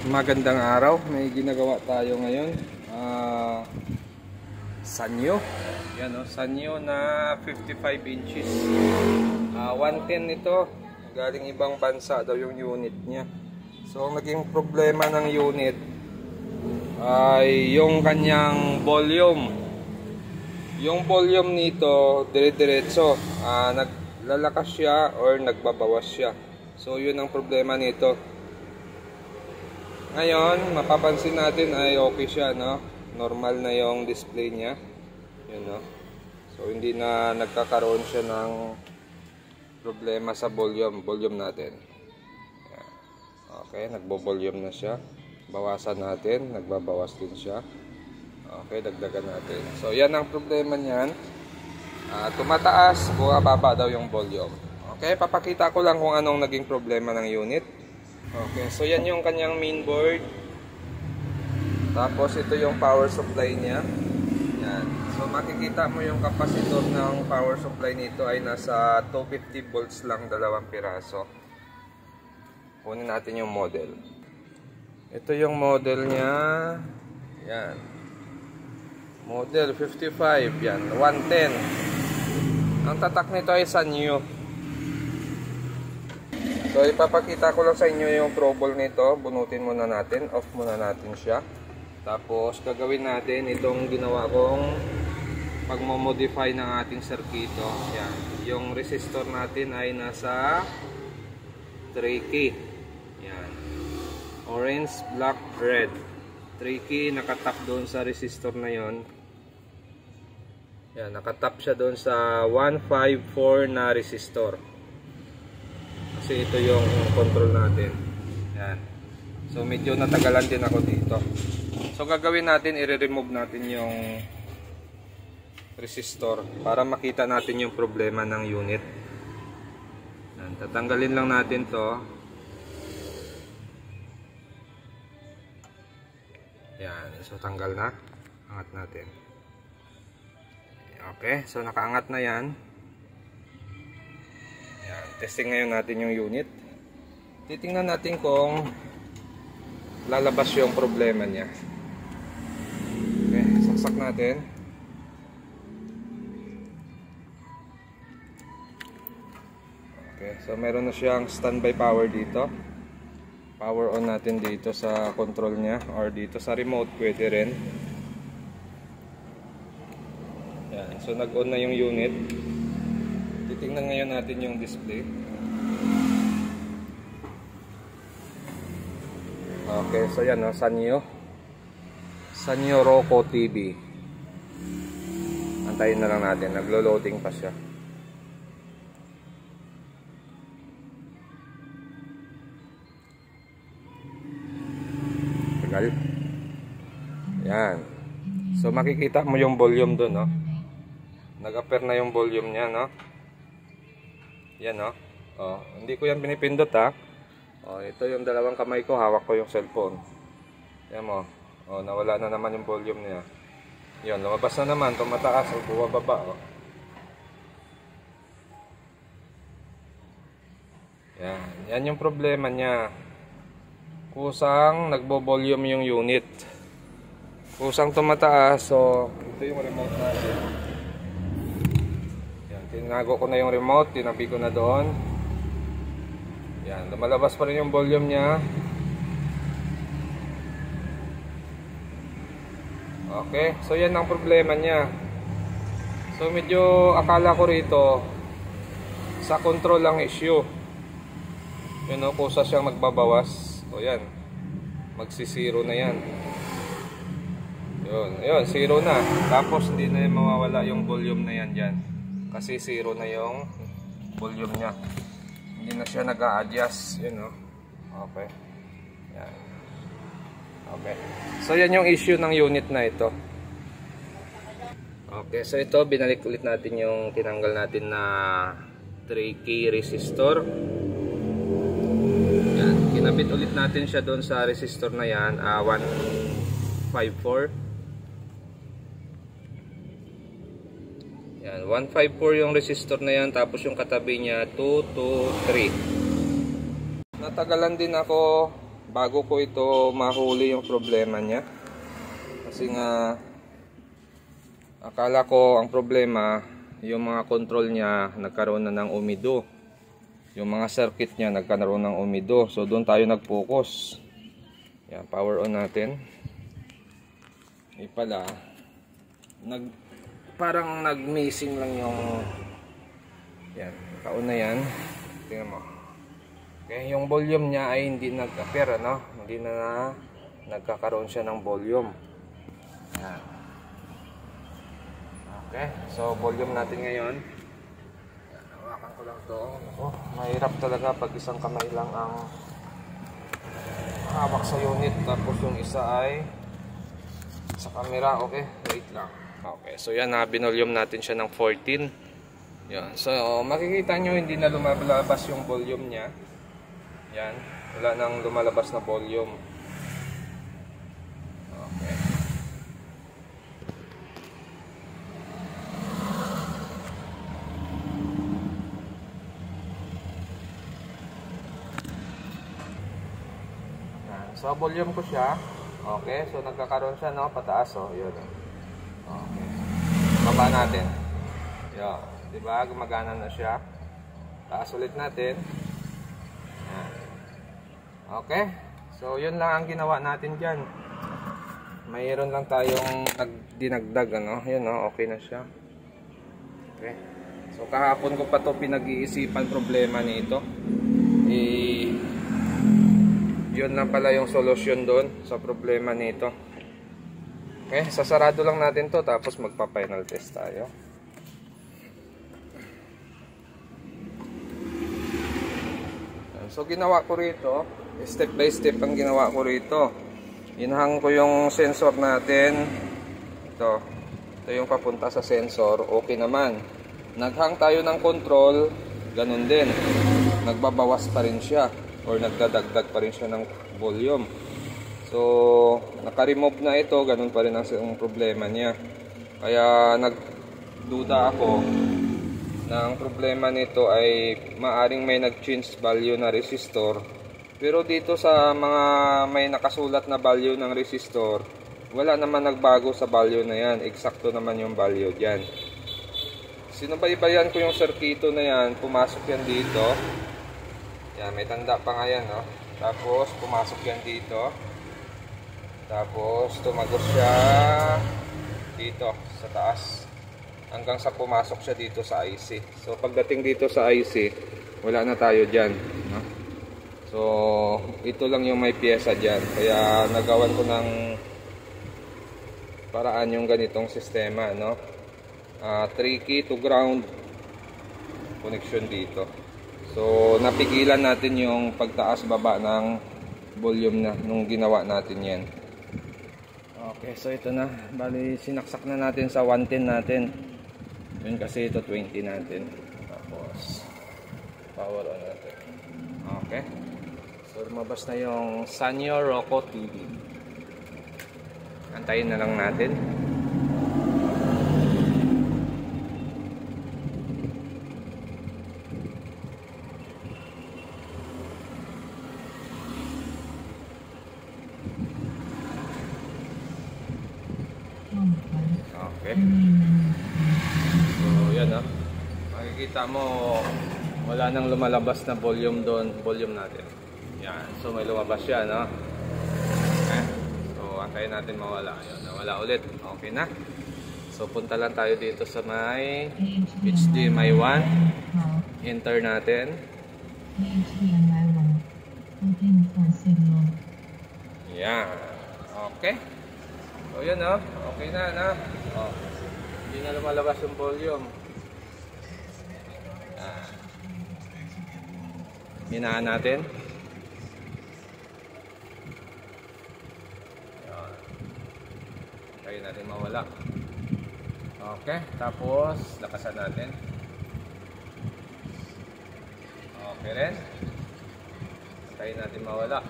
Magandang araw, may ginagawa tayo ngayon. Sanyo. Yan o, sanyo na 55 inches. 110 nito. Galing ibang bansa daw yung unit niya. So ang naging problema ng unit ay yung kanyang volume. Yung volume nito dire-diretso, naglalakas siya or nagbabawas siya. So yun ang problema nito. Ngayon, mapapansin natin ay okay siya, no? Normal na yung display niya. Yun, no? So hindi na nagkakaroon siya ng problema sa volume natin. Yan. Okay, nagbo-volume na siya. Bawasan natin, nagbabawas din siya. Okay, dagdagan natin. So yan ang problema niyan. Tumataas, bumababa daw yung volume. Okay, papakita ko lang kung anong naging problema ng unit. Okay, so yan yung kanyang main board. Tapos ito yung power supply niya. Yan. So makikita mo yung kapasitor ng power supply nito ay nasa 250 volts lang, dalawang piraso. Kunin natin yung model. Ito yung model niya. Yan. Model 55, yan, 110. Ang tatak nito ay Sanyo. So ipapakita ko lang sa inyo yung trouble nito. Bunutin muna natin, off muna natin siya. Tapos gagawin natin itong ginawa kong pagmo-modify ng ating circuito. Yan. Yung resistor natin ay nasa 3K. Yan. Orange, black, red. 3K nakatap doon sa resistor na yon. Yan, nakatap siya doon sa 154 na resistor. Kasi ito yung control natin. Yan. So medyo natagalan din ako dito. So gagawin natin, i-remove natin yung resistor para makita natin yung problema ng unit. Yan. Tatanggalin lang natin to. Yan. So tanggal na. Angat natin. Okay. So nakaangat na yan. Yan, testing ngayon natin yung unit. Titingnan natin kung lalabas yung problema niya. Okay, saksak natin. Okay, so meron na siyang standby power dito. Power on natin dito sa control niya or dito sa remote, pwede rin. Yan, so nag-on na yung unit. Titingnan ngayon natin yung display. Okay, so yan, no? Sanyo Roku TV. Antayin na lang natin, naglo-loading pa siya. Tagal. Yan. So makikita mo yung volume doon, no? Nag-appear na yung volume niya, no? Yan, no? Oh, hindi ko yan pinipindot, ha. Oh, ito yung dalawang kamay ko, hawak ko yung cellphone. Yan mo. Oh, nawala na naman yung volume niya. Yan, lumabas na naman, tumataas o bumababa, oh. Yan, yan yung problema niya. Kusang nagbo-volume yung unit. Kusang tumataas, so ito yung remote natin. Tinago ko na yung remote, tinabi ko na doon. Yan, lumalabas pa rin yung volume niya. Okay, so yan ang problema niya. So medyo akala ko rito sa control lang issue. Yun, no, kusa siyang magbabawas. So yan, magsi-zero na yan. Yun, zero na. Tapos hindi na mawawala yung volume na yan dyan. Kasi zero na yung volume niya. Hindi na siya nag-a-adjust. Yun, no? Okay. Yan. Okay. So yan yung issue ng unit na ito. Okay. So ito, binalik ulit natin yung tinanggal natin na 3K resistor. Yan. Kinabit ulit natin siya doon sa resistor na yan. 154. Yan, 154 yung resistor na yan, tapos yung katabi niya 223. Natagalan din ako bago ko ito mahuli yung problema niya. Kasi nga akala ko ang problema yung mga control niya nagkaroon na ng umido. Yung mga circuit niya nagkaroon ng umido. So doon tayo nag-focus. Yan, power on natin. Pala parang nag-missing lang yung yan, kauna yan. Tingnan mo. Okay, yung volume niya ay hindi nag-appear, ano? Hindi na nagkakaroon siya ng volume. Yan. Okay, so volume natin ngayon. Yan, hawakan ko lang to. Ako, mahirap talaga pag isang kamay lang ang hawak sa unit, tapos yung isa ay sa camera. Okay, wait lang. Okay, so yan, binolium natin siya ng 14. Yan, so makikita nyo hindi na lumalabas yung volume niya. Yan, wala nang lumalabas na volume. Okay. Yan, so volume ko siya. Okay, so nagkakaroon siya, no, pataas, oh, yun. Okay. Baba natin. Yan, diba, gumagana na siya. Taas ulit natin. Yan. Okay, so yun lang ang ginawa natin dyan. Mayroon lang tayong dinagdag, ano, yun, no, okay na siya. Okay, so kahapon ko pa to pinag-iisipan problema nito. Yun lang pala yung solusyon doon sa problema nito. Okay, sasarado lang natin to, tapos magpa-final test tayo. So ginawa ko rito, step by step ang ginawa ko rito. Inhang ko yung sensor natin. Ito yung papunta sa sensor, okay naman. Naghang tayo ng control, ganun din. Nagbabawas pa rin siya or nagdadagdag pa rin siya ng volume. So naka-remove na ito, ganun pa rin ang problema niya. Kaya nagduda ako na ang problema nito ay maaring may nag-change value na resistor. Pero dito sa mga may nakasulat na value ng resistor, wala naman nagbago sa value na yan. Eksakto naman yung value dyan. Sinubaybayan ko yung circuito na yan. Pumasok yan dito. Yan, may tanda pa nga yan, no? Tapos pumasok yan dito. Tapos tumagos siya dito sa taas. Hanggang sa pumasok siya dito sa IC. So pagdating dito sa IC, wala na tayo dyan, no? So ito lang yung may pyesa dyan. Kaya nagawan ko ng paraan yung ganitong sistema, no? 3 key to ground connection dito. So napigilan natin yung pagtaas baba ng volume na nung ginawa natin yan. Okay, so ito na. Bali sinaksak na natin sa 110 natin. Yun kasi ito 20 natin. Tapos power on natin. Okay. So lumabas na yung Sanyo Roku TV. Antayin na lang natin. Okay. Makikita mo wala nang lumalabas na volume doon, volume natin. Yan, so may lumabas siya, no? Okay. So antayin natin mawala. Ayun, nawala ulit. Okay na. So punta lang tayo dito sa may HDMI 1. Enter natin. Yan. Okay. So yun, no? Okay na, no? Oh. Hindi na lumalabas yung volume. Hinaan natin. Kaya natin mawala. Okay, tapos lakasan natin. Okay rin. Kaya natin mawala.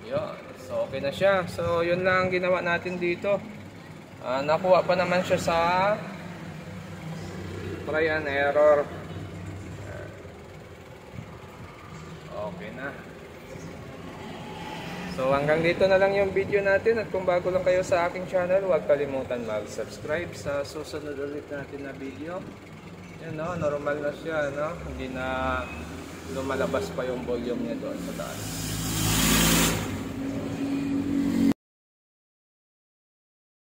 Yun. So okay na siya. So yun lang ang ginawa natin dito. Nakuha pa naman siya sa try and error. Okay na. So hanggang dito na lang yung video natin, at kung bago lang kayo sa aking channel, huwag kalimutan mag-subscribe sa susunod ulit natin na video. Yan, no, normal na siya, no? Hindi na lumalabas pa yung volume niya doon sa taas.